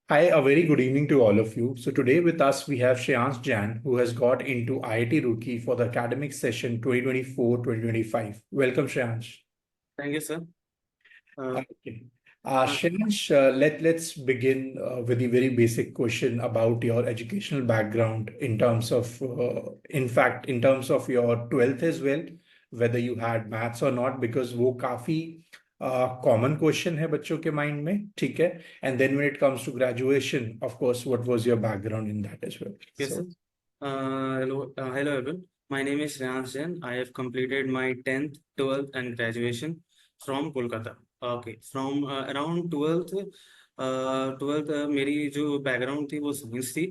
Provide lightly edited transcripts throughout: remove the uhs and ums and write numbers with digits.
Hi, a very good evening to all of you. So today with us we have Shreyansh Jan, who has got into IIT Roorkee for the academic session 2024-2025. Welcome, Shreyansh. Thank you, sir. Uh, Okay. uh, Shreyansh, let's begin with the very basic question about your educational background in terms of, in fact, in terms of your 12th as well, whether you had maths or not, because वो काफी common question है बच्चों के mind में, ठीक है? And then when it comes to graduation, of course, what was your background in that as well? yes, sir. So, Hello, everyone. My name is Shreyansh Jain. I have completed my 10th, 12th, and graduation from Kolkata. Okay, from around 12th, मेरी जो background थी वो science थी।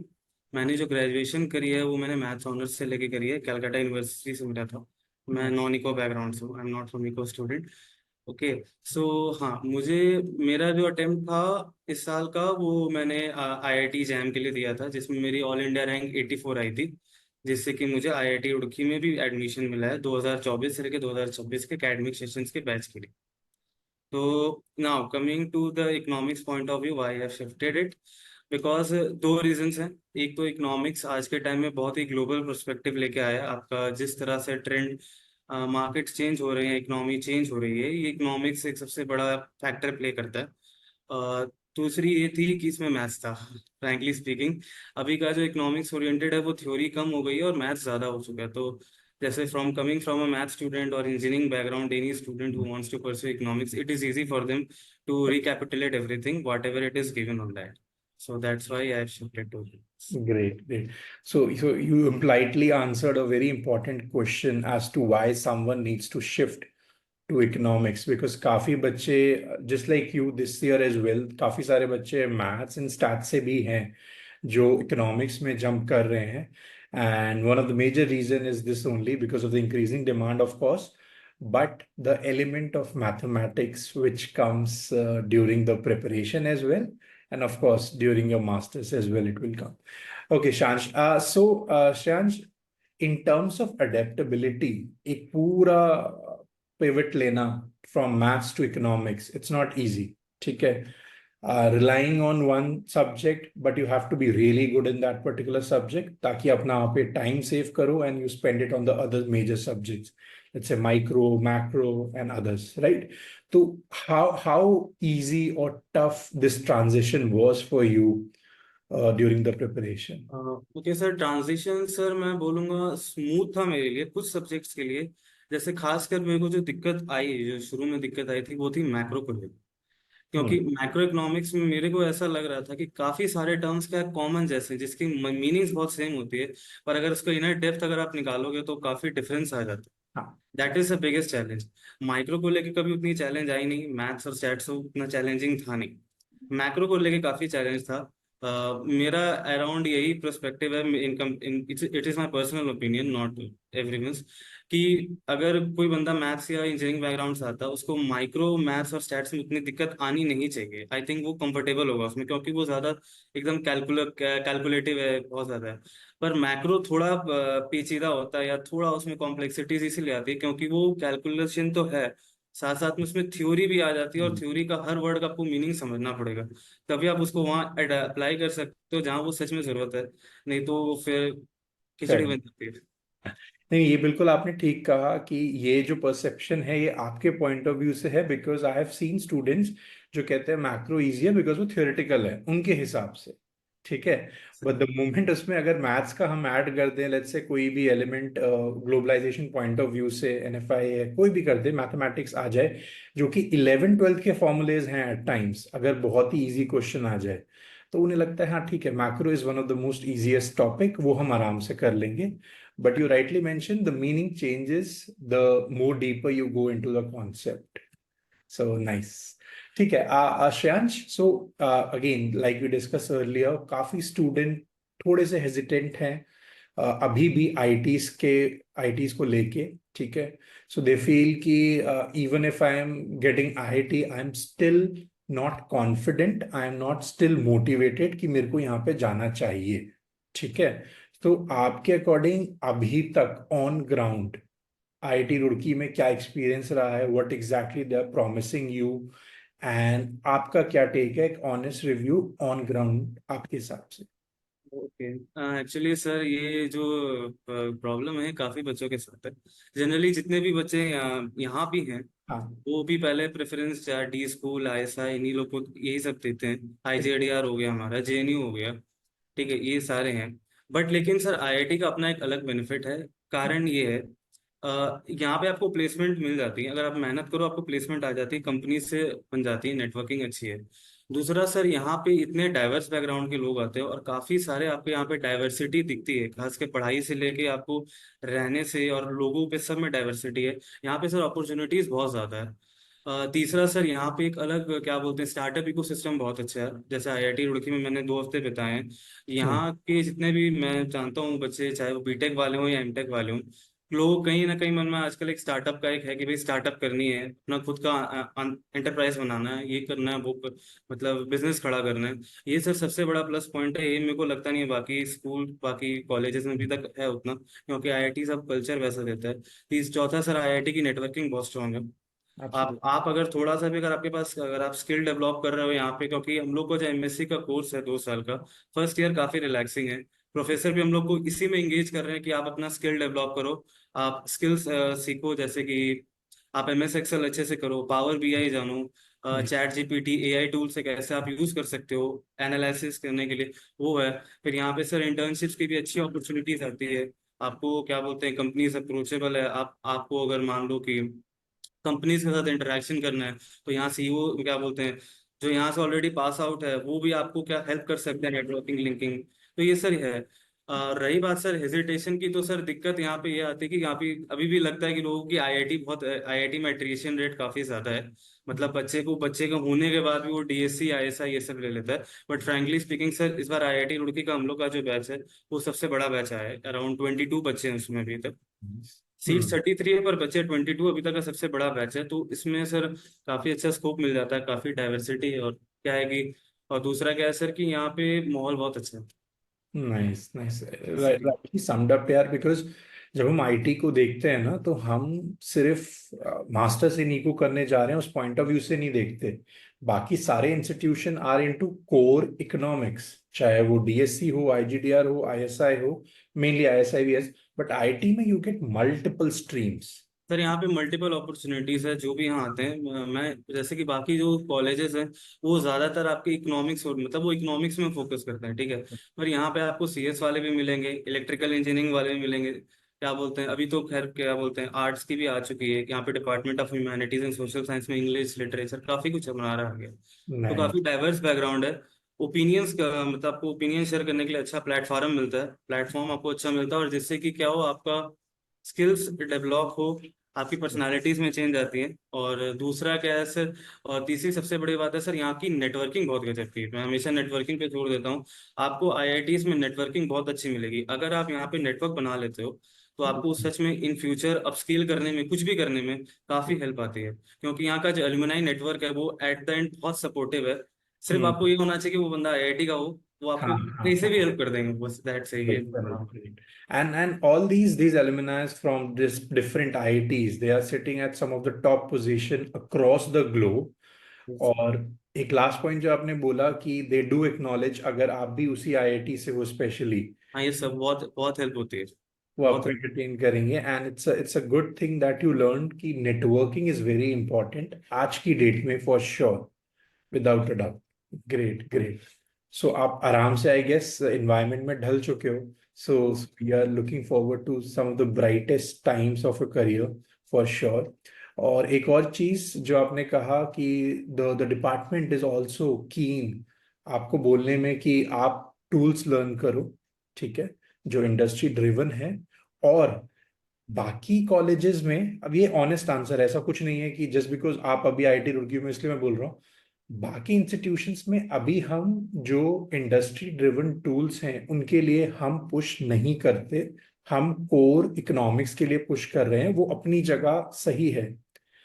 मैंने जो graduation करी है वो मैंने मैथ्स ऑनर्स से लेके करी है, कलकत्ता यूनिवर्सिटी से मेरा था। मैं nice. नॉन इको बैकग्राउंड से हूँ, I am not from eco student. Okay. So हाँ, मुझे मेरा जो अटेम्प्ट था इस साल का वो मैंने आईआईटी जैम के लिए दिया था, जिसमें मेरी ऑल इंडिया रैंक 84 आई थी, जिससे कि मुझे आईआईटी रुड़की में भी एडमिशन मिला है 2024 से लेकर 2026 के एकेडमिक सेशंस के बैच के लिए। तो now coming to the economics point of view, I have shifted it because दो रीजंस हैं। एक तो इकोनॉमिक्स आज के टाइम में बहुत ही ग्लोबल पर्सपेक्टिव लेके आया है। आपका जिस तरह से ट्रेंड, मार्केट चेंज हो रहे हैं, इकोनॉमी चेंज हो रही है, ये इकोनॉमिक्स एक सबसे बड़ा फैक्टर प्ले करता है। दूसरी ये थी कि इसमें मैथ्स था। फ्रैंकली स्पीकिंग, अभी का जो इकोनॉमिक्स ओरिएंटेड है वो थ्योरी कम हो गई है और मैथ्स ज़्यादा हो चुका है। तो जैसे from coming from a math student और engineering background, any student who wants to pursue economics, it is easy for them to recapitulate everything whatever it is given on that. So that's why I have shifted to this. Great, great. So you impliedly answered a very important question as to why someone needs to shift to economics, because काफी बच्चे just like you this year as well, काफी सारे बच्चे maths and stats से भी हैं जो economics में jump कर रहे हैं. And one of the major reason is this only because of the increasing demand, of course, but the element of mathematics which comes during the preparation as well, and of course during your masters as well, it will come. Okay, Shansh. Shansh, in terms of adaptability, एक पूरा pivot लेना from maths to economics, it's not easy. ठीक है? Relying on one subject, but you have to be really good in that particular subject ताकि अपना आप पे time save करो and you spend it on the other major subjects, let's say micro, macro, and others, right? So how easy or tough this transition was for you during the preparation? Okay sir, transition sir मैं बोलूँगा smooth था मेरे लिए कुछ subjects के लिए। जैसे खासकर मेरे को जो दिक्कत आई, जो शुरू में दिक्कत आई थी, वो थी मैक्रो को लेकर। क्योंकि Hmm. मैक्रो इकोनॉमिक्स में मेरे को ऐसा लग रहा था कि काफी सारे टर्म्स क्या कॉमन जैसे, जिसकी मीनिंग्स बहुत सेम होती है, पर अगर उसका इनर डेप्थ अगर आप निकालोगे तो काफी डिफरेंस आ जाता है। हाँ. That is the biggest challenge. Micro को लेके कभी उतनी चैलेंज आई नहीं, मैथ्स और स्टैट्स उतना चैलेंजिंग था नहीं। मैक्रो को लेके काफी चैलेंज था। मेरा अराउंड यही पर्सपेक्टिव है, it is my personal opinion, not everyone's, कि अगर कोई बंदा मैथ्स या इंजीनियरिंग बैकग्राउंड से आता है, उसको माइक्रो मैथ्स और स्टैट्स में उतनी दिक्कत आनी नहीं चाहिए। आई थिंक वो कंफर्टेबल होगा उसमें, क्योंकि वो ज्यादा एकदम कैलकुलेटिव है, बहुत ज्यादा है। पर मैक्रो थोड़ा पेचीदा होता है, या थोड़ा उसमें कॉम्प्लेक्सिटीज इसीलिए आती है क्योंकि वो कैलकुलेशन तो है, साथ साथ में उसमें थ्योरी भी आ जाती है, और थ्योरी का हर वर्ड का आपको मीनिंग समझना पड़ेगा, तभी आप उसको वहाँ अप्लाई कर सकते हो जहाँ वो सच में जरूरत है। नहीं तो वो फिर खिचड़ी बन Correct. जाती है। नहीं, ये बिल्कुल आपने ठीक कहा कि ये जो परसेप्शन है ये आपके पॉइंट ऑफ व्यू से है, because I have seen students जो कहते हैं मैक्रो इजी है बिकॉज वो थियोरेटिकल है उनके हिसाब से, ठीक है? बट द मोमेंट उसमें अगर मैथ्स का हम ऐड कर दें, लेट्स से कोई भी element globalisation point of view से, एनएफआई है, कोई भी कर दे, मैथमेटिक्स आ जाए जो कि 11 12 के फॉर्मुलेज हैं, एट टाइम्स अगर बहुत ही इजी क्वेश्चन आ जाए तो उन्हें लगता है हाँ ठीक है, macro is one of the most easiest topic, वो हम आराम से कर लेंगे. But you rightly mentioned the meaning changes the more deeper you go into the concept. So nice. ठीक है. Shreyansh, so again, like we discussed earlier, काफी student थोड़े से hesitant हैं अभी भी आईटीज को लेके, ठीक है? So they feel कि even if I am getting IIT, I am still not confident, I am not still motivated कि मेरे को यहाँ पे जाना चाहिए, ठीक है? तो आपके अकॉर्डिंग अभी तक ऑन ग्राउंड आईआईटी रुड़की में क्या एक्सपीरियंस रहा है, what exactly they are promising you, and आपका क्या टेक है, एक ऑनेस्ट रिव्यू ऑन ग्राउंड आपके हिसाब से? ओके। एक्चुअली सर ये जो प्रॉब्लम है काफ़ी बच्चों के साथ है। जनरली जितने भी बच्चे यहाँ भी हैं, हाँ। वो भी पहले प्रेफरेंस या डी स्कूल, आईएसआई, इन्हीं लोग को यही सब देते हैं। आईजीआईडीआर हो गया, हमारा जेएनयू हो गया, ठीक है, ये सारे हैं। बट लेकिन सर आईआईटी का अपना एक अलग बेनिफिट है। कारण ये है, यहाँ पे आपको प्लेसमेंट मिल जाती है। अगर आप मेहनत करो आपको प्लेसमेंट आ जाती है, कंपनी से बन जाती है, नेटवर्किंग अच्छी है। दूसरा सर, यहाँ पे इतने डाइवर्स बैकग्राउंड के लोग आते हैं और काफ़ी सारे आपको यहाँ पे डाइवर्सिटी दिखती है, खास के पढ़ाई से लेके आपको रहने से और लोगों पे, सब में डाइवर्सिटी है। यहाँ पे सर अपॉर्चुनिटीज़ बहुत ज़्यादा है। तीसरा सर, यहाँ पे एक अलग क्या बोलते हैं, स्टार्टअप इकोसिस्टम बहुत अच्छा है। जैसे आईआईटी रुड़की में मैंने 2 हफ्ते बिताए हैं। हम्म। यहाँ के जितने भी मैं जानता हूँ बच्चे, चाहे वो बीटेक वाले हों या एमटेक वाले हों, लोग कहीं ना कहीं मन में आजकल एक स्टार्टअप का एक है कि भाई स्टार्टअप करनी है, अपना खुद का एंटरप्राइज बनाना है, ये करना है, मतलब बिजनेस खड़ा करना है। ये सर सबसे बड़ा प्लस पॉइंट है। ये मेरे को लगता नहीं है बाकी स्कूल, बाकी कॉलेजेस में अभी तक है उतना, क्योंकि आईआईटी सब कल्चर वैसा देता है। चौथा सर, आईआईटी की नेटवर्किंग बहुत स्ट्रांग है। आप एब्सोल्युटली। अगर थोड़ा सा भी, अगर आपके पास, अगर आप स्किल डेवलप कर रहे हो यहाँ पे, क्योंकि हम लोग को जो एमएससी का कोर्स है 2 साल का, फर्स्ट ईयर काफी रिलैक्सिंग है। प्रोफेसर भी हम लोग को इसी में एंगेज कर रहे हैं कि आप अपना स्किल डेवलप करो, आप स्किल्स सीखो। जैसे कि आप एमएस एक्सेल अच्छे से करो, पावर बीआई जानो, चैट जीपीटी, एआई टूल से कैसे आप यूज कर सकते हो एनालिसिस करने के लिए, वो है। फिर यहाँ पे सर इंटर्नशिप्स की भी अच्छी अपॉर्चुनिटीज आती है। आपको क्या बोलते हैं, कंपनीज अप्रोचेबल है। आप आपको अगर मान लो कि कंपनीज के साथ इंटरेक्शन करना है, तो यहाँ सीईओ क्या बोलते हैं, जो यहाँ से ऑलरेडी पास आउट है, वो भी आपको क्या हेल्प कर सकते हैं, नेटवर्किंग, लिंकिंग। तो ये सर है। रही बात सर हेजिटेशन की, तो सर दिक्कत यहाँ पे ये आती है कि यहाँ पे अभी भी लगता है कि लोगों की आईआईटी में एट्रिशन रेट काफी ज्यादा है। मतलब बच्चे का होने के बाद भी वो डीएससी, आईएसआई ये सब ले लेता है। बट फ्रैंकली स्पीकिंग सर, इस बार आईआईटी रुड़की का हम लोग का जो बैच है, वो सबसे बड़ा बैच आया है। अराउंड 22 बच्चे हैं उसमें अभी तक। सीट हम्म। 33 है पर बचे 22, अभी तक का सबसे बड़ा बैच है। तो इसमें सर काफी अच्छा स्कोप मिल जाता है, काफी डाइवर्सिटी है। और क्या है कि, और दूसरा क्या है सर कि यहाँ पे माहौल बहुत अच्छा है। Nice nice, sir rightly summed up यार। बिकॉज जब हम आईटी को देखते हैं ना, तो हम सिर्फ मास्टर्स इन इको करने जा रहे हैं उस पॉइंट ऑफ व्यू से नहीं देखते। बाकी सारे institution are into core economics, चाहे वो डीएससी हो, आईजीडीआर हो, आईएसआई हो, मेनली आईएसआई भी है। बट आईटी में you get multiple streams. Sir यहाँ पे मल्टीपल अपॉर्चुनिटीज है जो भी यहाँ आते हैं। मैं जैसे कि बाकी जो कॉलेजेस हैं, वो ज्यादातर आपके इकोनॉमिक्स, और मतलब वो इकोनॉमिक्स में फोकस करते हैं, ठीक है। पर यहाँ पे आपको सीएस वाले भी मिलेंगे, इलेक्ट्रिकल इंजीनियरिंग वाले भी मिलेंगे, क्या बोलते हैं, अभी तो खैर क्या बोलते हैं, आर्ट्स की भी आ चुकी है यहाँ पे। Department of humanities and social science में इंग्लिश लिटरेचर काफी कुछ बना रहा है। तो काफी नाइस। डाइवर्स बैकग्राउंड है। ओपिनियंस का मतलब, आपको ओपिनियन शेयर करने के लिए अच्छा प्लेटफॉर्म मिलता है, प्लेटफॉर्म आपको अच्छा मिलता है, और जिससे कि क्या हो, आपका स्किल्स डेवलप हो, आपकी पर्सनालिटीज में चेंज आती है। और दूसरा क्या है सर, और तीसरी सबसे बड़ी बात है सर, यहाँ की नेटवर्किंग बहुत गजब की है। मैं हमेशा नेटवर्किंग पे जोर देता हूँ। आपको आईआईटीज में नेटवर्किंग बहुत अच्छी मिलेगी। अगर आप यहाँ पे नेटवर्क बना लेते हो, तो आपको सच में इन फ्यूचर अपस्किल करने में, कुछ भी करने में काफी हेल्प आती है। क्योंकि यहाँ का जो एलुमनाई नेटवर्क है, वो एट द एंड बहुत सपोर्टिव है। सिर्फ हम्म। आपको ये होना चाहिए कि वो बंदा आईआईटी का हो, वो हाँ आपको हाँ कहीं से भी हाँ। हेल्प कर देंगे, बस दैट सही है। Great, correct, great. And all these alumni from this different IITs, they are sitting at some of the top position across the globe. और एक लास्ट पॉइंट जो आपने बोला कि दे डू एक्नॉलेज, अगर आप भी उसी आईआईटी से हो स्पेशली, हाँ, ये सब बहुत बहुत हेल्प होती है। वो बहुत आपको हेल्प। एंटरटेन करेंगे। And it's a good thing that you learn कि नेटवर्किंग इज वेरी इंपॉर्टेंट आज की डेट में, for sure, without a doubt. Great great. So आप आराम से, आई गेस, एनवायरनमेंट में ढल चुके हो। So we are looking forward to some of the brightest times of a career, for sure. और एक और चीज जो आपने कहा कि द डिपार्टमेंट इज ऑल्सो कीन आपको बोलने में कि आप टूल्स लर्न करो, ठीक है, जो इंडस्ट्री ड्रिवन है। और बाकी कॉलेजेस में, अब ये ऑनेस्ट आंसर है, ऐसा कुछ नहीं है कि जस्ट बिकॉज आप अभी आईआईटी रुड़की में, इसलिए मैं बोल रहा हूँ। बाकी इंस्टीट्यूशंस में अभी हम जो इंडस्ट्री ड्रिवन टूल्स हैं उनके लिए हम पुश नहीं करते। हम कोर इकोनॉमिक्स के लिए पुश कर रहे हैं, वो अपनी जगह सही है।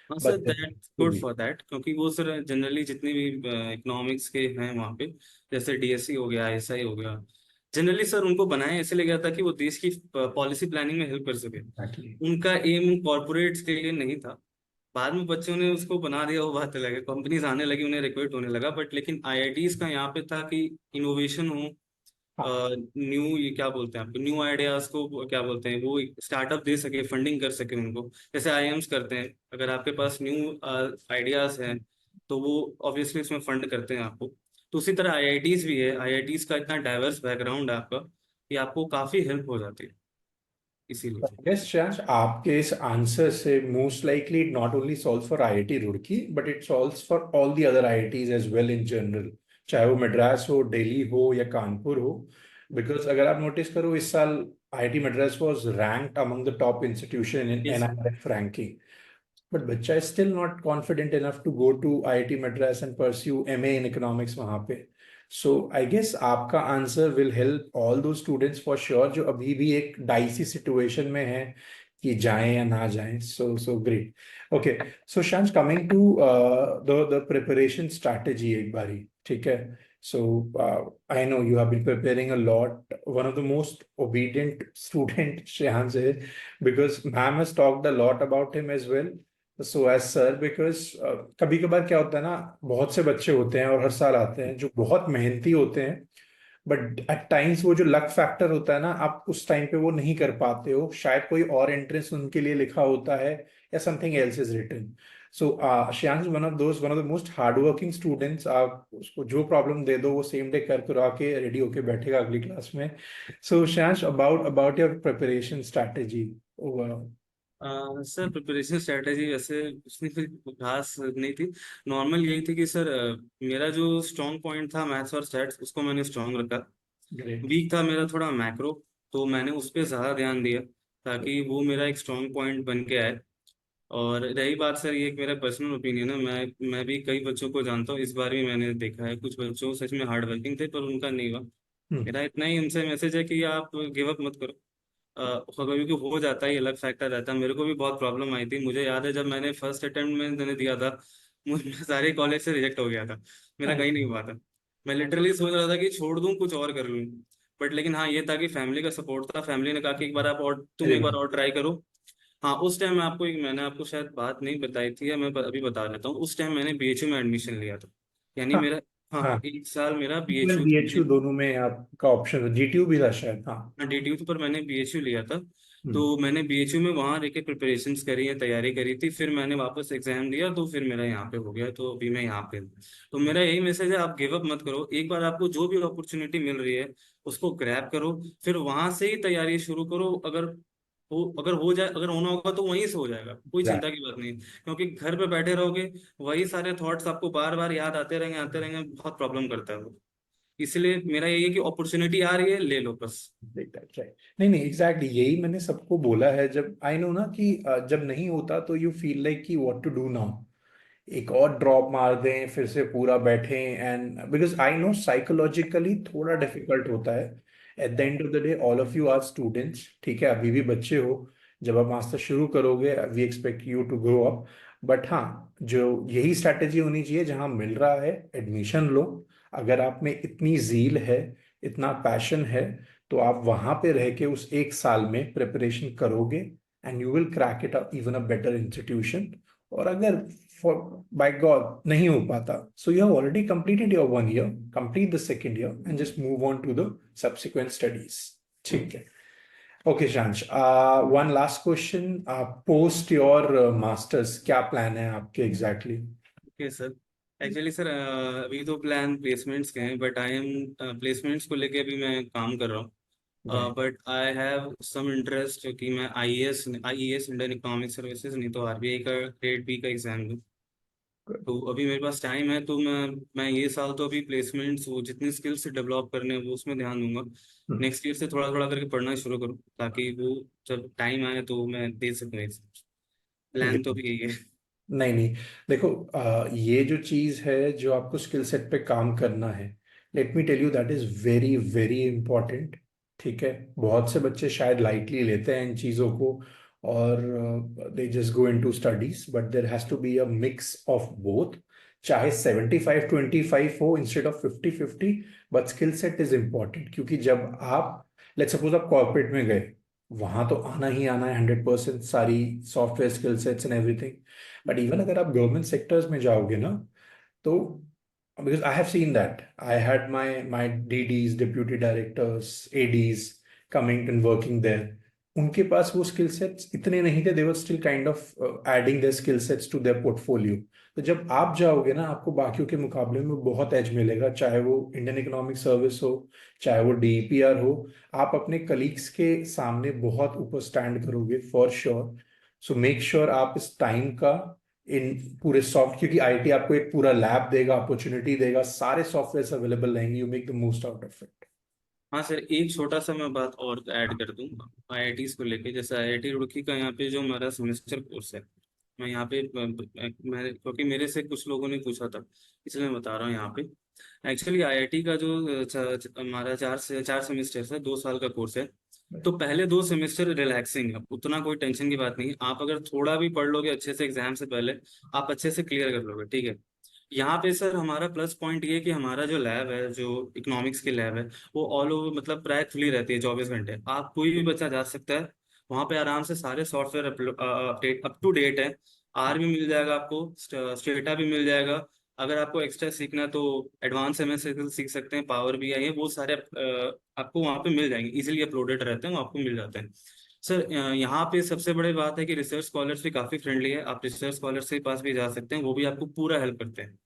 हाँ sir, but that good for that, क्योंकि वो सर जनरली जितने भी इकोनॉमिक्स के हैं वहाँ पे, जैसे डीएससी हो गया, आईएसआई हो गया, जनरली सर उनको बनाया इसलिए गया था कि वो देश की पॉलिसी प्लानिंग में हेल्प कर सके। एग्जैक्टली। उनका एम कॉरपोरेट्स के लिए नहीं था। बाद में बच्चों ने उसको बना दिया, वो बात अलग है, कंपनीज आने लगी, उन्हें रिक्रूट होने लगा, बट लेकिन आईआईटीज का यहाँ पे था कि इनोवेशन हो, हाँ। न्यू, ये क्या बोलते हैं आपको, न्यू आइडियाज को क्या बोलते हैं, वो स्टार्टअप दे सके, फंडिंग कर सके उनको, जैसे आईएम्स करते हैं। अगर आपके पास न्यू आइडियाज हैं तो वो ऑब्वियसली उसमें फंड करते हैं आपको। तो उसी तरह आईआईटीज भी है, आईआईटीज का इतना डाइवर्स बैकग्राउंड है आपका कि आपको काफी हेल्प हो जाती है इसीलिए। यस श्रेयांश, आपके इस आंसर से most likely it not only solves for IIT Roorkee but it solves for all the other IITs as well in general, चाहे वो मद्रास हो, दिल्ली हो या कानपुर हो। बिकॉज अगर आप नोटिस करो, इस साल IIT Madras was ranked among the top institution in yes. NIF ranking, but बच्चा is still not confident enough to go to IIT Madras and pursue MA in economics वहाँ पे। So I guess आपका answer will help all those students for sure जो अभी भी एक dicey situation में है कि जाएं या ना जाएं। So great. Okay. So Shams, coming to the preparation strategy एक बारी, ठीक है? So I know you have been preparing a lot. One of the most obedient student Shreyansh is, because ma'am has talked a lot about him as well. So as sir, because कभी कभार क्या होता है ना, बहुत से बच्चे होते हैं और हर साल आते हैं जो बहुत मेहनती होते हैं, बट एट टाइम्स वो जो लक फैक्टर होता है ना, आप उस टाइम पे वो नहीं कर पाते हो, शायद कोई और एंट्रेंस उनके लिए लिखा होता है या something else is written. So Shreyansh one of the most hard working students. आप उसको जो प्रॉब्लम दे दो वो सेम डे कर करा के रेडी होके बैठेगा अगली क्लास में। So Shreyansh, about about your preparation strategy overall. Sir preparation strategy वैसे उसने कोई खास नहीं थी। नॉर्मल यही थी कि सर मेरा जो स्ट्रॉन्ग पॉइंट था मैथ्स और स्टैट्स, उसको मैंने स्ट्रॉन्ग रखा। ग्रेट। वीक था मेरा थोड़ा मैक्रो, तो मैंने उस पर ज़्यादा ध्यान दिया ताकि वो मेरा एक स्ट्रॉन्ग पॉइंट बन के आए। और रही बात सर, ये एक मेरा पर्सनल ओपिनियन है, मैं भी कई बच्चों को जानता हूँ, इस बार भी मैंने देखा है कुछ बच्चों सच में हार्ड वर्किंग थे पर उनका नहीं हुआ। मेरा इतना ही उनसे मैसेज है कि आप गिव अप मत करो। कभी भी हो जाता है, ये अलग फैक्टर रहता है। मेरे को भी बहुत प्रॉब्लम आई थी, मुझे याद है जब मैंने फर्स्ट अटेम्प्ट में मैंने दिया था, मुझे सारे कॉलेज से रिजेक्ट हो गया था, मेरा कहीं नहीं हुआ था। मैं लिटरली सोच रहा था कि छोड़ दूं कुछ और कर लूं, बट लेकिन हाँ ये था कि फैमिली का सपोर्ट था, फैमिली ने कहा कि एक बार आप और तुम वेरी एक बार गुड। और ट्राई करो। हाँ उस टाइम मैं आपको एक, मैंने आपको शायद बात नहीं बताई थी या मैं अभी बता देता हूँ, उस टाइम मैंने बीएचयू में एडमिशन लिया था, यानी हाँ। मेरा, हाँ हाँ। एक साल मेरा ट्वेल्व बीएचयू, BHU दोनों में आपका ऑप्शन था, GTU भी था शायद। हाँ। हाँ डीटीयू पर मैंने बीएचयू लिया था। हम्म। तो मैंने बीएचयू में वहाँ रह के प्रिपरेशंस करी है, तैयारी करी थी, फिर मैंने वापस एग्जाम दिया तो फिर मेरा यहाँ पे हो गया, तो अभी मैं यहाँ पे हूँ। तो मेरा यही मैसेज है, आप गिव अप मत करो, एक बार आपको जो भी अपॉर्चुनिटी मिल रही है उसको ग्रैब करो, फिर वहां से ही तैयारी शुरू करो। अगर हो जाए, अगर होना होगा तो वहीं से हो जाएगा, कोई चिंता एग्जैक्ट। की बात नहीं। क्योंकि घर पे बैठे रहोगे, वही सारे थॉट्स आपको बार बार याद आते रहेंगे, बहुत प्रॉब्लम करता है वो। इसलिए मेरा यही है कि अपॉर्चुनिटी आ रही है, ले लो बस। राइट। नहीं नहीं, एग्जैक्टली यही मैंने सबको बोला है। जब आई नो ना कि जब नहीं होता तो यू फील लाइक कि व्हाट टू डू नाउ, एक और ड्रॉप मार दें फिर से पूरा बैठें। And because I know psychologically थोड़ा डिफिकल्ट होता है। At the end of the day all of you are students, ठीक है, अभी भी बच्चे हो। जब आप मास्टर शुरू करोगे we expect you to grow up. But हाँ, जो यही स्ट्रैटेजी होनी चाहिए, जहाँ मिल रहा है एडमिशन लो। अगर आप में इतनी जील है, इतना पैशन है, तो आप वहां पे रह के उस एक साल में प्रिपरेशन करोगे and you will crack it even a better institution. और अगर फॉर बाय गॉड नहीं हो पाता, so you have already completed your 1 year, complete the second year and just move on to the subsequent studies. ठीक है। Okay Shansh, one last question. Post your masters क्या plan है आपके exactly? Okay sir, actually sir अभी तो plan placements के हैं, but I am placements को लेके अभी मैं काम कर रहा हूँ। But I have some interest कि मैं आईईएस इंडियन इकोनॉमिक सर्विसेज, नहीं तो आरबीआई का ग्रेड बी का एग्जाम दूँ। तो अभी मेरे पास टाइम है, तो मैं ये साल तो अभी प्लेसमेंट्स, वो जितनी स्किल्स डेवलप करने हैं वो उसमें ध्यान दूंगा। नेक्स्ट ईयर से थोड़ा थोड़ा करके पढ़ना शुरू करूँ ताकि वो जब टाइम आए तो मैं दे सकूँ। प्लान तो ग्रेट। भी यही है। नहीं नहीं, देखो, ये जो चीज है जो आपको स्किल सेट पे काम करना है, let me tell you that is very very important. ठीक है, बहुत से बच्चे शायद लाइटली लेते हैं इन चीजों को और they just go into studies, but there has to be a mix of both. चाहे 75-25 हो instead of 50-50, but skill set is important. क्योंकि जब आप, लेट्स सपोज आप कॉर्पोरेट में गए, वहां तो आना ही आना है 100%, सारी software skill sets and everything. But even अगर आप गवर्नमेंट सेक्टर्स में जाओगे ना, तो because I have seen that. I had my DDs, deputy directors, ADs coming and working there. उनके पास वो स्किल सेट्स इतने नहीं थे, they were still kind of adding their skill sets to their portfolio. तो जब आप जाओगे ना, आपको बाकियों के मुकाबले में बहुत एज मिलेगा, चाहे वो इंडियन इकोनॉमिक सर्विस हो, चाहे वो DEPR हो। आप अपने कलीग्स के सामने बहुत ऊपर स्टैंड करोगे for sure. So make sure आप इस टाइम का इन पूरे सॉफ्ट, क्योंकि आईटी आपको एक पूरा लैब देगा, अपॉर्चुनिटी देगा, सारे सॉफ्टवेयर अवेलेबल रहेंगे, you make the most out of it. हाँ सर, एक छोटा सा मैं बात और ऐड कर दूं आईआईटीज को लेके। जैसे आईआईटी रुड़की का यहाँ पे जो हमारा सेमेस्टर कोर्स है, मैं यहाँ पे मैं क्योंकि मेरे से कुछ लोगों ने पूछा था, इसलिए मैं बता रहा हूँ यहाँ पे। एक्चुअली आईआईटी का जो हमारा 4 सेमेस्टर है, 2 साल का कोर्स है। तो पहले 2 सेमेस्टर रिलैक्सिंग है, उतना कोई टेंशन की बात नहीं है। आप अगर थोड़ा भी पढ़ लोगे अच्छे से एग्जाम से पहले, आप अच्छे से क्लियर कर लोगे, ठीक है। यहाँ पे सर हमारा प्लस पॉइंट ये है कि हमारा जो लैब है, जो इकोनॉमिक्स की लैब है, वो ऑल ओवर मतलब प्राय खुली रहती है 24 घंटे। आप कोई भी बच्चा जा सकता है वहाँ पे, आराम से सारे software update up to date है। आर भी मिल जाएगा आपको, स्टेटा भी मिल जाएगा। अगर आपको एक्स्ट्रा सीखना है तो एडवांस एमएस एक्सेल सीख सकते हैं, पावर भी आई है, वो सारे आपको वहाँ पे मिल जाएंगे, इजीली अपलोडेड रहते हैं, वो आपको मिल जाते हैं। सर यहाँ पे सबसे बड़ी बात है कि रिसर्च स्कॉलर्स भी काफ़ी फ्रेंडली है, आप रिसर्च स्कॉलर्स के पास भी जा सकते हैं, वो भी आपको पूरा हेल्प करते हैं।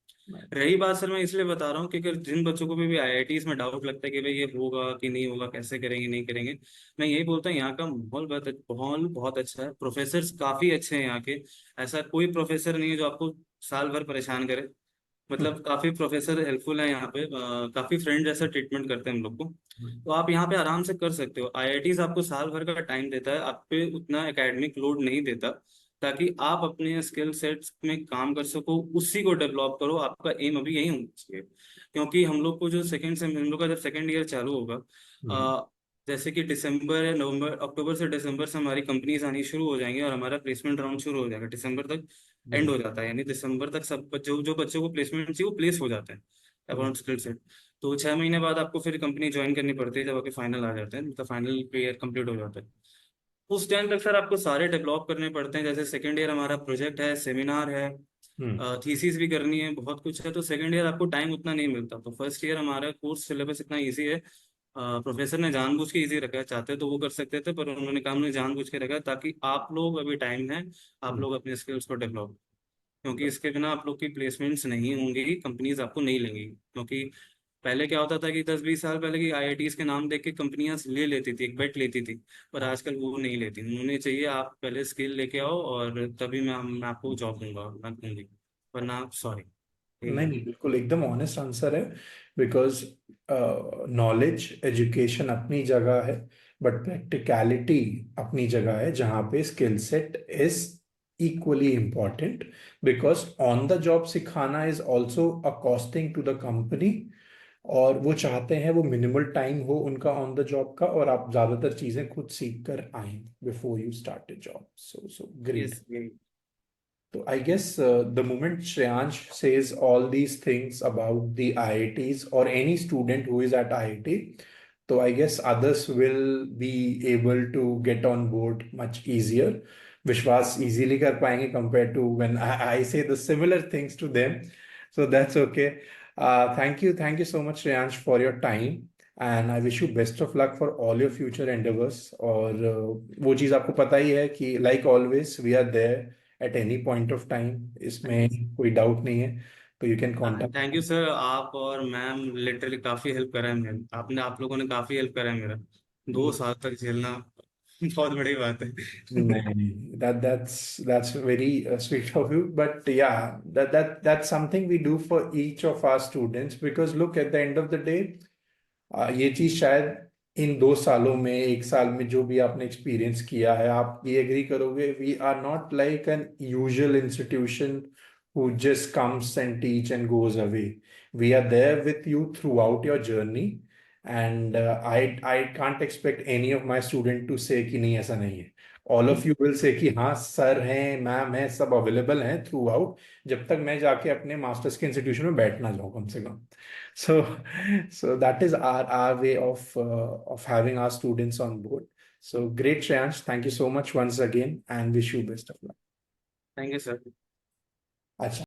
रही बात सर, मैं इसलिए बता रहा हूँ क्योंकि जिन बच्चों को भी आईआईटीज में डाउट लगता है कि भाई ये होगा कि नहीं होगा, कैसे करेंगे नहीं करेंगे, मैं यही बोलता हूँ यहाँ का माहौल बहुत अच्छा है, प्रोफेसर काफ़ी अच्छे हैं यहाँ के। ऐसा कोई प्रोफेसर नहीं है जो आपको साल भर परेशान करे। मतलब काफ़ी प्रोफेसर हेल्पफुल है यहाँ पे, काफ़ी फ्रेंड जैसा ट्रीटमेंट करते हैं हम लोग को। तो आप यहाँ पे आराम से कर सकते हो। आईआईटीज आपको साल भर का टाइम देता है, आप पे उतना एकेडमिक लोड नहीं देता, ताकि आप अपने स्किल सेट्स में काम कर सको, उसी को डेवलप करो। आपका एम अभी यही होना चाहिए। क्योंकि हम लोग को जो सेकेंड सेम, हम लोग का जब सेकेंड ईयर चालू होगा, जैसे कि दिसंबर या नवंबर, अक्टूबर से दिसंबर से हमारी कंपनीज आनी शुरू हो जाएंगी और हमारा प्लेसमेंट राउंड शुरू हो जाएगा। दिसंबर तक एंड हो जाता है, यानी दिसंबर तक सब जो जो बच्चों को प्लेसमेंट चाहिए वो प्लेस हो जाते हैं अकाउंट स्किल सेट। तो 6 महीने बाद आपको फिर कंपनी ज्वाइन करनी पड़ती है, जब आपके फाइनल आ जाते हैं, मतलब फाइनल ईयर कंप्लीट हो जाता है। उस टाइम तक सर आपको सारे डेवलप करने पड़ते हैं। जैसे सेकेंड ईयर हमारा प्रोजेक्ट है, सेमिनार है, थीसिस भी करनी है, बहुत कुछ है। तो सेकेंड ईयर आपको टाइम उतना नहीं मिलता। तो फर्स्ट ईयर हमारा कोर्स सिलेबस इतना इजी है, प्रोफेसर ने जानबूझ के इजी रखा है, चाहते तो वो कर सकते थे, पर उन्होंने कहा हमने जानबूझ के रखा है ताकि आप लोग, अभी टाइम है, आप लोग अपने स्किल्स को डेवलप, क्योंकि इसके बिना आप लोग की प्लेसमेंट्स नहीं होंगी, कंपनीज आपको नहीं लेंगी। क्योंकि पहले क्या होता था कि 10-20 साल पहले की आईआईटीज के नाम देख के कंपनियां ले लेती थी, एक बेट लेती थी, पर आजकल वो नहीं लेती। उन्होंने चाहिए आप पहले स्किल लेके आओ और तभी मैं आपको जॉब दूंगा, मैं दूंगी, वरना सॉरी। यही नहीं है। नहीं, बिल्कुल एकदम ऑनेस्ट आंसर है। बिकॉज नॉलेज एजुकेशन अपनी जगह है, बट प्रैक्टिकलिटी अपनी जगह है, जहाँ पे skill set is equally important. Because on the job सिखाना is also a costing to the company, और वो चाहते हैं वो मिनिमल टाइम हो उनका ऑन द जॉब का, और आप ज्यादातर चीजें खुद सीख कर आए before you start A job. So great. Yes, यही। So I guess the moment Shreyansh says all these things about the IITs or any student who is at IIT, so I guess others will be able to get on board much easier. Vishwas easily kar payenge compared to when I say the similar things to them. So that's okay. Thank you so much, Shreyansh, for your time. And I wish you best of luck for all your future endeavours. और वो चीज़ आपको पता ही है कि like always we are there at any point of time, इसमें कोई डाउट नहीं है। तो you can contact. Thank you sir, आप और मैम लिटरली काफी हेल्प करा है मेरे, आप लोगों ने काफी हेल्प करा है मेरा। 2 साल तक झेलना बहुत बड़ी बात है। नहीं, that's very sweet of you. But yeah, that's something we do for each of our students, because look, at the end of the day, ये चीज शायद इन 2 सालों में, 1 साल में जो भी आपने एक्सपीरियंस किया है, आप ये एग्री करोगे, we are not like an usual institution who just comes and teach and goes away. We are there with you throughout your journey, and I can't expect any of my student to say कि नहीं ऐसा नहीं है। All of you will say कि हाँ sir हैं, ma'am है, सब अवेलेबल हैं थ्रू आउट, जब तक मैं जाके अपने मास्टर्स के इंस्टीट्यूशन में बैठना जाऊँ कम से कम। So, so that is our way of having our students on board. So great, Shreyansh. Thank you so much once again and wish you best of luck. Thank you sir. अच्छा